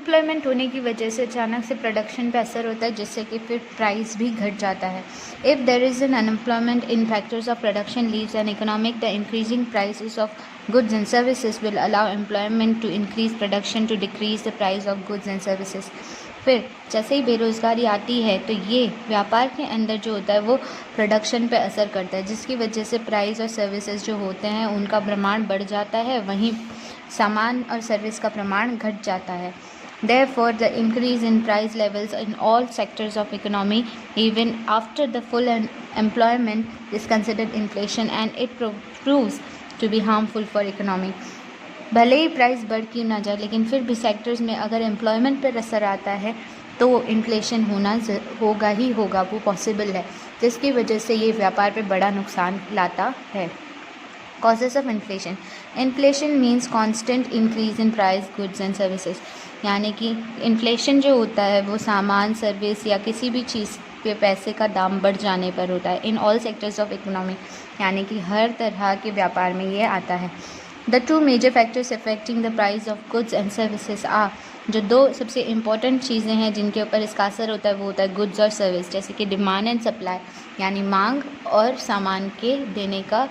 Unemployment होने की वजह से अचानक से प्रोडक्शन पे असर होता है, जिससे कि फिर प्राइस भी घट जाता है। If there is an unemployment in factors of production leaves an economic, the increasing prices of goods and services will allow employment to increase production to decrease the price of goods and services। फिर जैसे ही बेरोज़गारी आती है तो ये व्यापार के अंदर जो होता है वो प्रोडक्शन पे असर करता है, जिसकी वजह से प्राइस और सर्विसेज जो होते हैं उनका प्रमाण बढ़ जाता है, वहीं सामान और सर्विस का प्रमाण घट जाता है। Therefore, the increase in price levels in all sectors of economy, even after the full employment, is considered inflation and it proves to be harmful for economy। भले ही प्राइस बढ़ क्यों ना जाए, लेकिन फिर भी सेक्टर्स में अगर एम्प्लॉयमेंट पर असर आता है तो इन्फ्लेशन होगा ही होगा, वो पॉसिबल है, जिसकी वजह से ये व्यापार पे बड़ा नुकसान लाता है। Causes of inflation. Inflation means constant increase in price goods and services, यानी कि इन्फ्लेशन जो होता है वो सामान, सर्विस या किसी भी चीज़ पे पैसे का दाम बढ़ जाने पर होता है। In all sectors of economy, यानी कि हर तरह के व्यापार में ये आता है। The two major factors affecting the price of goods and services are, जो दो सबसे इम्पॉर्टेंट चीज़ें हैं जिनके ऊपर इसका असर होता है वो होता है गुड्स और सर्विस, जैसे कि डिमांड एंड सप्लाई, यानी मांग और सामान के देने का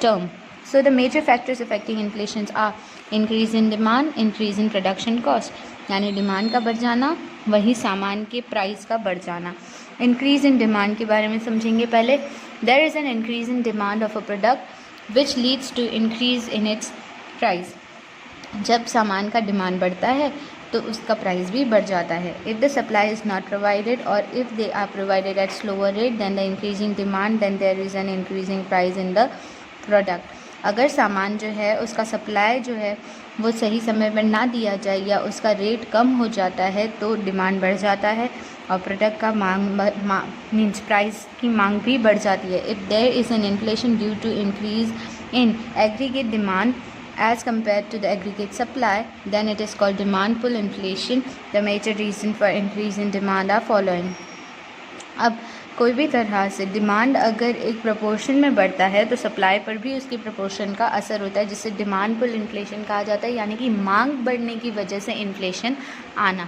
term। So the major factors affecting inflation are increase in demand, increase in production cost, यानी डिमांड का बढ़ जाना, वही सामान के प्राइस का बढ़ जाना। इंक्रीज इन डिमांड के बारे में समझेंगे पहले। There is an increase in demand of a product which leads to increase in its price. जब सामान का डिमांड बढ़ता है तो उसका प्राइस भी बढ़ जाता है। If the supply is not provided और if they are provided at slower rate than the increasing demand, then there is an increasing price in the product. अगर सामान जो है उसका सप्लाई जो है वो सही समय पर ना दिया जाए या उसका रेट कम हो जाता है तो डिमांड बढ़ जाता है और प्रोडक्ट का मीन्स प्राइस की मांग भी बढ़ जाती है। If there is an inflation due to increase in aggregate demand as compared to the aggregate supply, then it is called demand pull inflation। The major reason for increase in demand are following। अब कोई भी तरह से demand अगर एक proportion में बढ़ता है तो सप्लाई पर भी उसकी प्रोपोर्शन का असर होता है, जिसे डिमांड पुल इन्फ्लेशन कहा जाता है, यानी कि मांग बढ़ने की वजह से इन्फ्लेशन आना।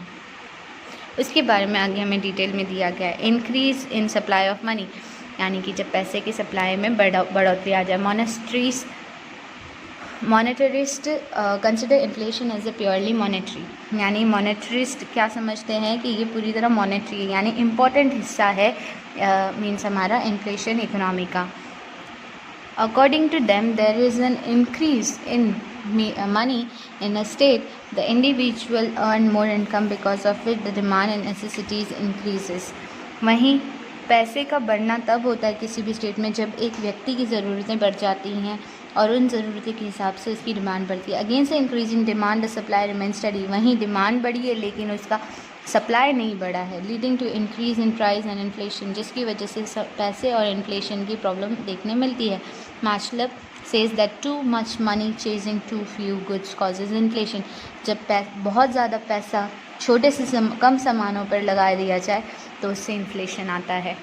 उसके बारे में आगे हमें डिटेल में दिया गया है। Increase in supply of money, यानी कि जब पैसे की सप्लाई में बढ़ोतरी आ जाए। Monetarist consider inflation as a purely monetary, यानी मॉनेटरिस्ट क्या समझते हैं कि ये पूरी तरह मॉनेटरी है, यानी इम्पॉर्टेंट हिस्सा है मीन्स हमारा इन्फ्लेशन इकोनॉमी का। According to them there is an increase in money in a state, the individual earn more income because of it the demand and necessities increases. वहीं पैसे का बढ़ना तब होता है किसी भी स्टेट में जब एक व्यक्ति की ज़रूरतें बढ़ जाती हैं और उन ज़रूरतों के हिसाब से उसकी डिमांड बढ़ती है। Against increase in demand the supply remain steady, वहीं डिमांड बढ़ी है लेकिन उसका सप्लाई नहीं बढ़ा है, leading to increase in price and inflation, जिसकी वजह से पैसे और इन्फ्लेशन की प्रॉब्लम देखने मिलती है। Marshall says that too much money chasing too few goods causes inflation. जब बहुत ज़्यादा पैसा छोटे से कम सामानों पर लगा दिया जाए तो उससे इन्फ्लेशन आता है।